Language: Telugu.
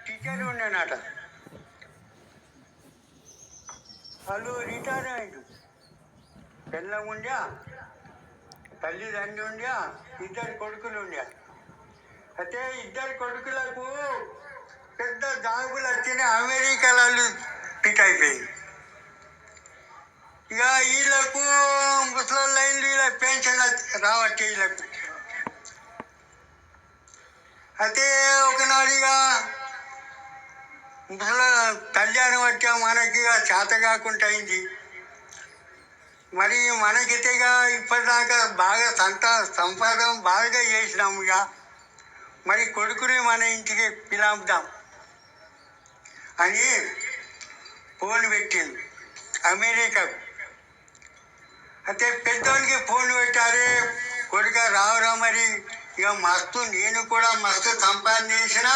టీచర్ ఉండేనట. వాళ్ళు రిటైర్ అయ్యారు. పిల్లం ఉండే, తల్లిదండ్రి ఉండే, ఇద్దరు కొడుకులు ఉండే. అయితే ఇద్దరు కొడుకులకు పెద్ద జాబులు వచ్చినాయి. అమెరికాలో వాళ్ళు ఫిట్ అయిపోయింది. ఇక వీళ్ళకు ముసలి లైన్లు వీళ్ళ పెన్షన్ రావట్టే వీళ్ళకు. అయితే ఒకనాడు ఇక ముసలి కళ్యాణం వచ్చా మనకి ఇక చేత కాకుండా అయింది. మరి మనకైతే ఇక ఇప్పటిదాకా బాగా సంపాదన బాగా చేసినాము. ఇక మరి కొడుకుని మన ఇంటికి పిలుద్దాం అని ఫోన్ పెట్టింది అమెరికాకు. అయితే పెద్దోనికి ఫోన్ పెట్టారే, కొడుక రావురా, మరి ఇక మస్తు నేను కూడా మస్తు సంపాదన చేసిన,